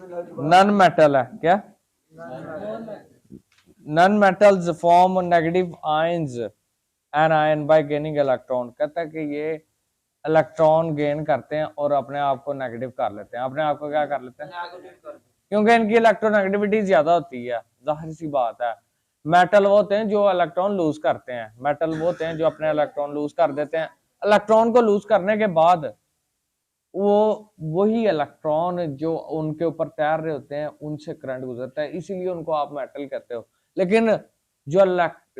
None metal है क्या? Non metals form negative ions anion by gaining electron. कहता है कि ये इलेक्ट्रॉन गेन करते हैं और अपने आप को नेगेटिव कर लेते हैं। अपने आप को क्या कर लेते हैं? क्योंकि इनकी इलेक्ट्रोनेगेटिविटी ज्यादा होती है, जाहिर सी बात है। मेटल वो होते हैं जो इलेक्ट्रॉन लूज करते हैं, मेटल वो होते हैं जो अपने इलेक्ट्रॉन लूज कर देते हैं। इलेक्ट्रॉन को लूज करने के बाद वो वही इलेक्ट्रॉन जो उनके ऊपर तैर रहे होते हैं उनसे करंट गुजरता है, इसीलिए उनको आप मेटल कहते हो। लेकिन जो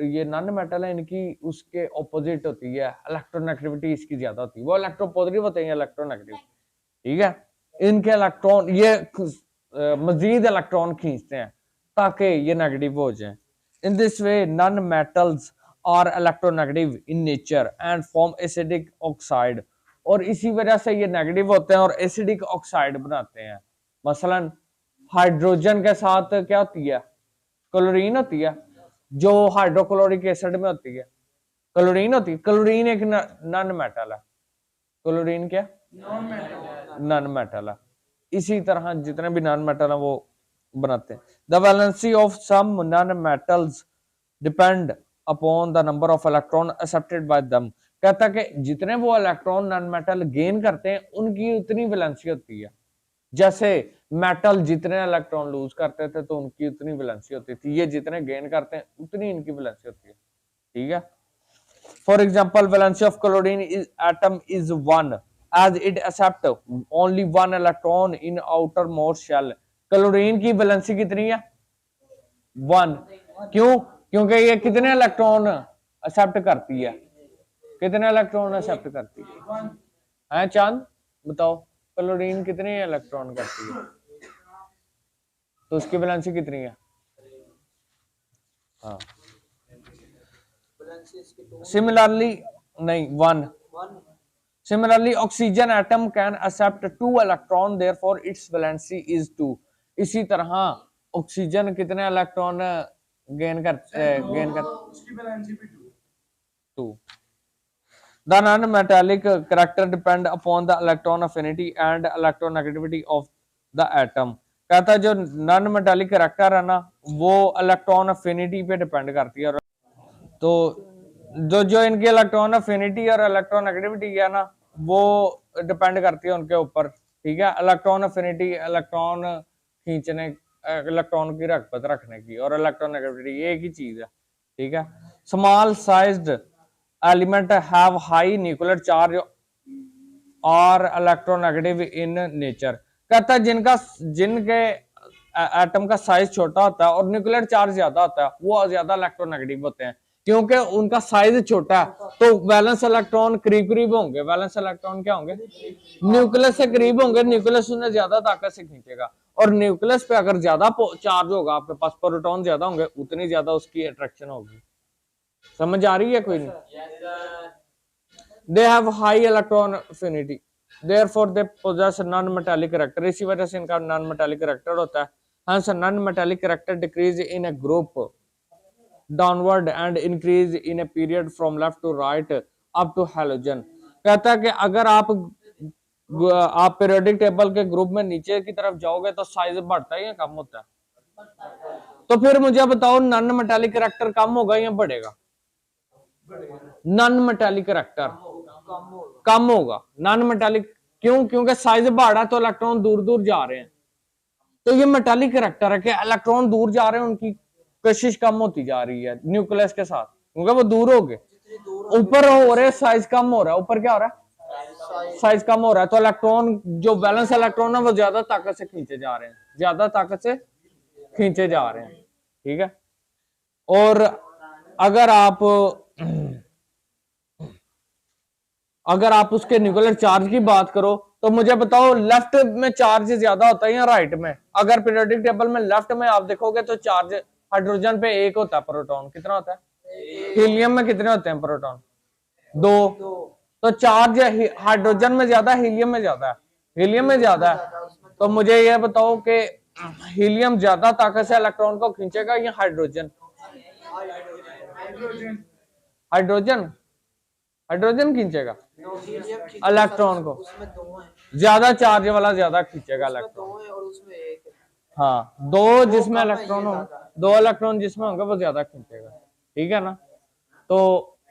ये नॉन मेटल है इनकी उसके ऑपोजिट होती है, इलेक्ट्रोनेगेटिविटी इसकी ज्यादा होती है। वो इलेक्ट्रोपॉजिटिव होते हैं, इलेक्ट्रोनेगेटिव, ठीक है। इनके इलेक्ट्रॉन ये मजीद इलेक्ट्रॉन खींचते हैं ताकि ये नेगेटिव हो जाए। In this way non metals are electronegative in nature and form acidic oxide, और इसी वजह से ये नेगेटिव होते हैं और एसिडिक ऑक्साइड बनाते हैं। मसलन हाइड्रोजन के साथ क्या होती है? क्लोरीन होती है, जो हाइड्रोक्लोरिक एसिड में होती है क्लोरीन होती है। क्लोरीन एक नॉन मेटल है। क्लोरीन क्या? नॉन मेटल है। इसी तरह जितने भी नॉन मेटल है वो बनाते हैं। The valency of some non metals depend upon the number of electron accepted by them. कहता है कि जितने वो इलेक्ट्रॉन नॉन मेटल गेन करते हैं उनकी उतनी वैलेंसी होती है। जैसे मेटल जितने इलेक्ट्रॉन लूज करते थे तो उनकी उतनी वैलेंसी होती थी, ये जितने गेन करते हैं उतनी इनकी वैलेंसी होती है, ठीक है। For example, valency of chlorine is atom is 1 as it accept only one electron in outermost shell। Chlorine की वैलेंसी कितनी है? 1। क्यों? क्योंकि ये कितने इलेक्ट्रॉन एक्सेप्ट करती है? कितने इलेक्ट्रॉन एक्सेप्ट करती है चांद? बताओ क्लोरीन कितने इलेक्ट्रॉन करती है? तो उसकी वैलेंसी कितनी है? हाँ, सिमिलरली नहीं 1। Similarly, oxygen atom can accept 2 electron, therefore its valency is 2। इसी तरह ऑक्सीजन कितने इलेक्ट्रॉन गेन कर उसकी वैलेंसी भी 2। The non-metallic character depend upon the electron affinity and electronegativity of the atom। कहता है जो नॉन मेटालिक करैक्टर है ना वो इलेक्ट्रॉन अफिनिटी पे डिपेंड करती है। तो जो इनकी इलेक्ट्रॉन अफिनिटी और इलेक्ट्रॉन नेगेटिविटी है ना वो डिपेंड करती है उनके ऊपर, ठीक है। इलेक्ट्रॉन अफिनिटी इलेक्ट्रॉन खींचने, इलेक्ट्रॉन की रगबत रखने की, और इलेक्ट्रॉन नेगेटिविटी एक ही चीज है, ठीक है। Small sized element have high nuclear charge और इलेक्ट्रोनेगेटिव इन नेचर। कहता है जिनके एटम का साइज छोटा होता है और न्यूक्लियर चार्ज ज्यादा होता है वो ज्यादा इलेक्ट्रोनेगेटिव होते हैं, क्योंकि उनका साइज छोटा है। तो वैलेंस इलेक्ट्रॉन करीब करीब होंगे। वैलेंस इलेक्ट्रॉन क्या होंगे? न्यूक्लियस से करीब होंगे। न्यूक्लियस उन्हें ज्यादा ताकत से खींचेगा, और न्यूक्लियस पे अगर ज्यादा चार्ज होगा, आपके पास प्रोटॉन ज्यादा होंगे, उतनी ज्यादा उसकी अट्रैक्शन होगी। समझ आ रही है कोई नहीं? They have high electron affinity, therefore they possess non-metallic character। इसी वजह से इनका नॉन मेटालिक कैरेक्टर होता है। hence non-metallic character decrease in a group downward and increase in a period from left to right up to halogen। कहता है कि अगर आप पीरियोडिक टेबल के ग्रुप में नीचे की तरफ जाओगे तो साइज बढ़ता है या कम होता है? तो फिर मुझे बताओ नॉन मेटालिक कैरेक्टर कम होगा या बढ़ेगा? नॉन मेटालिक कैरेक्टर कम होगा। नॉन मेटालिक क्यों? क्योंकि साइज बढ़ा तो इलेक्ट्रॉन दूर दूर जा रहे हैं। तो ये मेटालिक कैरेक्टर है कि इलेक्ट्रॉन दूर जा रहे हैं, उनकी कशिश कम होती जा रही है न्यूक्लियस के साथ, क्योंकि वो दूर हो गए। ऊपर हो रहे साइज कम हो रहा है। ऊपर क्या हो रहा है? साइज कम हो रहा है। तो इलेक्ट्रॉन जो बैलेंस इलेक्ट्रॉन है वो ज्यादा ताकत से खींचे जा रहे हैं, ज्यादा ताकत से खींचे जा रहे हैं, ठीक है। और अगर आप उसके न्यूक्लियर चार्ज की बात करो तो मुझे बताओ लेफ्ट में चार्ज ज्यादा होता है या राइट में? अगर पीरियोडिक टेबल में लेफ्ट में आप देखोगे तो चार्ज हाइड्रोजन पे 1 होता है, प्रोटॉन कितना होता है? हीलियम में कितने होते हैं प्रोटॉन? 2। तो चार्ज हाइड्रोजन में ज्यादा, हीलियम में ज्यादा है? हीलियम में ज्यादा है। तो मुझे यह बताओ कि हीलियम ज्यादा ताकत से इलेक्ट्रॉन को खींचेगा या हाइड्रोजन? हाइड्रोजन हाइड्रोजन खींचेगा इलेक्ट्रॉन को, ज्यादा चार्ज वाला ज्यादा खींचेगा इलेक्ट्रॉन। हाँ, दो जिसमें इलेक्ट्रॉन हो, दो इलेक्ट्रॉन जिसमें होंगे वो ज्यादा खींचेगा, ठीक है ना। तो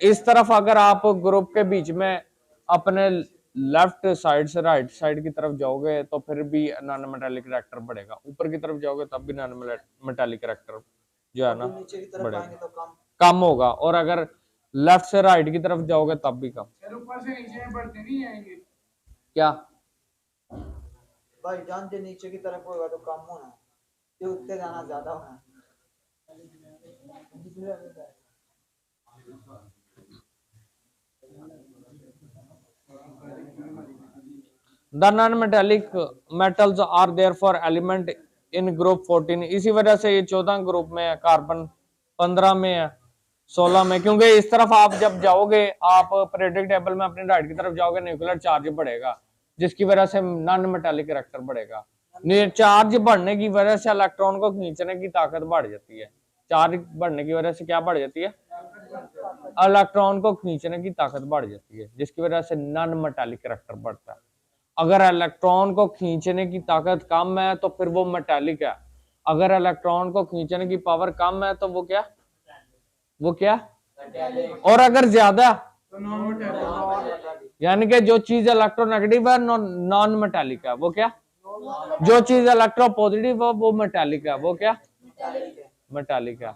इस तरफ अगर आप ग्रुप के बीच में अपने लेफ्ट साइड से राइट साइड की तरफ जाओगे तो फिर भी नॉन मेटालिक रिएक्टर बढ़ेगा, ऊपर की तरफ जाओगे तब भी नॉन मेटालिक रिएक्टर जो है ना बढ़ेगा, तो कम होगा। और अगर लेफ्ट से राइट की तरफ जाओगे तब भी कम। ऊपर से नीचे में बढ़ते नहीं जाएंगे क्या भाई जान, जो नीचे की तरफ होगा तो कम होना, जो ऊपर जाना ज्यादा होना। The non-metallic metals are therefore element in group 14। इसी वजह से ये 14 ग्रुप में है, कार्बन 15 में है, 16 में, क्योंकि इस तरफ आप जब जाओगे, आप पीरियोडिक टेबल में अपनी राइट की तरफ जाओगे, न्यूक्लियर चार्ज बढ़ेगा, जिसकी वजह से नॉन मेटालिक रिएक्टर बढ़ेगा। चार्ज बढ़ने की वजह से इलेक्ट्रॉन को खींचने की ताकत बढ़ जाती है। चार्ज बढ़ने की वजह से क्या बढ़ जाती है? इलेक्ट्रॉन को खींचने की ताकत बढ़ जाती है, जिसकी वजह से नॉन मेटालिक रिएक्टर बढ़ता है। अगर इलेक्ट्रॉन को खींचने की ताकत कम है तो फिर वो मेटालिक है। अगर इलेक्ट्रॉन को खींचने की पावर कम है तो वो क्या? वो क्या? और अगर ज्यादा तो नॉन मेटालिक। यानी कि जो चीज इलेक्ट्रोनेगेटिव है नॉन मेटालिक है, वो क्या? जो चीज इलेक्ट्रो पॉजिटिव है वो मेटालिक है, वो क्या? मेटालिक है,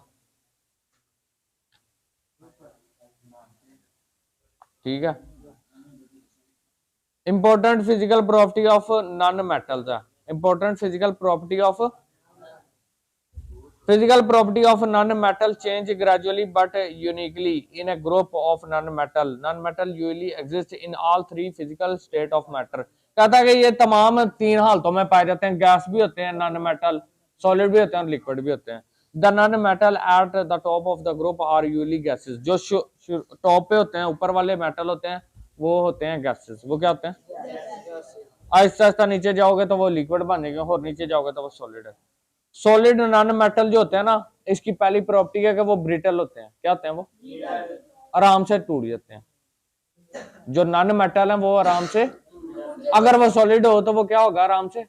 ठीक है। Important physical property of non metals है। Important physical property of non-metal change gradually but uniquely in a group of non-metal। non-metal usually exist in all three physical state of matter। कहता है कि ये तमाम तीन हालतों में पाए जाते हैं, गैस भी होते हैं नॉन मेटल, सॉलिड भी होते हैं और लिक्विड भी होते हैं। The non metal at the top of the group are usually gases. जो टॉप पे होते हैं, ऊपर वाले मेटल होते हैं, वो होते हैं गैसेस। वो क्या होते हैं? आहिस्ता आहिस्ता नीचे जाओगे तो वो लिक्विड बन जाएंगे, और नीचे जाओगे तो वो सॉलिड है। सॉलिड नॉन मेटल जो होते हैं ना, इसकी पहली प्रॉपर्टी है कि वो ब्रिटल होते हैं। क्या होते हैं? वो आराम से टूट जाते हैं। जो नॉन मेटल है वो आराम से, अगर वो सॉलिड हो तो वो क्या होगा? आराम से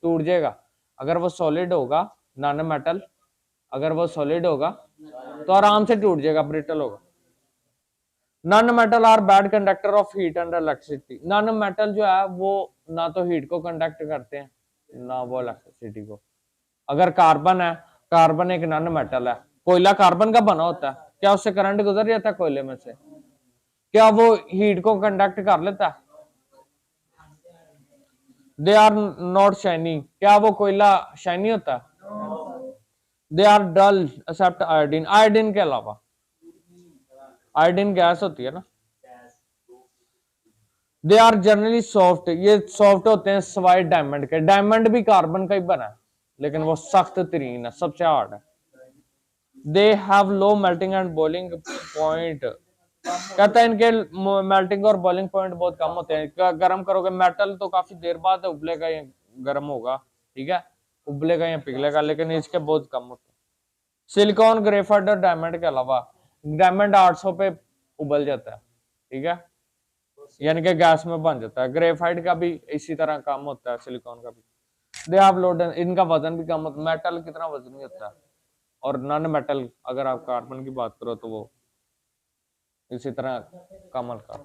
टूट जाएगा। अगर वो सॉलिड होगा नॉन मेटल, अगर वो सॉलिड होगा तो आराम से टूट जाएगा, ब्रिटल होगा। Non metal are bad conductor of heat and electricity. Non metal जो है वो ना तो हीट को कंडक्ट करते हैं ना वो इलेक्ट्रिसिटी को। अगर कार्बन है, कार्बन एक नॉन मेटल है, कोयला कार्बन का बना होता है, क्या उससे करंट गुजर जाता है कोयले में से? क्या वो हीट को कंडक्ट कर लेता है? They are not shiny. क्या वो कोयला शाइनी होता है? They are dull except iodine. Iodine के अलावा, आयोडीन गैस होती है ना। They are generally soft. ये सॉफ्ट होते हैं सवाई डायमंड के। डायमंड भी कार्बन का ही बना है, लेकिन वो सख्त तरीन है, सबसे हार्ड है। They have low melting and boiling point. कहता है इनके मेल्टिंग और बॉइलिंग पॉइंट बहुत कम होते हैं। गर्म करोगे मेटल तो काफी देर बाद उबलेगा या गर्म होगा, ठीक है, उबलेगा या पिघलेगा, लेकिन इसके बहुत कम होते हैं। सिलिकॉन, ग्रेफाइट और डायमंड के अलावा, डायमंड 800 पे उबल जाता है, ठीक है, यानी कि गैस में बन जाता है। ग्रेफाइट का भी इसी तरह काम होता है, सिलिकॉन का भी। दे हैव लो, इनका वजन भी कम होता है, मेटल कितना वजन नहीं होता है। और नॉन मेटल अगर आप कार्बन की बात करो तो वो इसी तरह कम हल्का।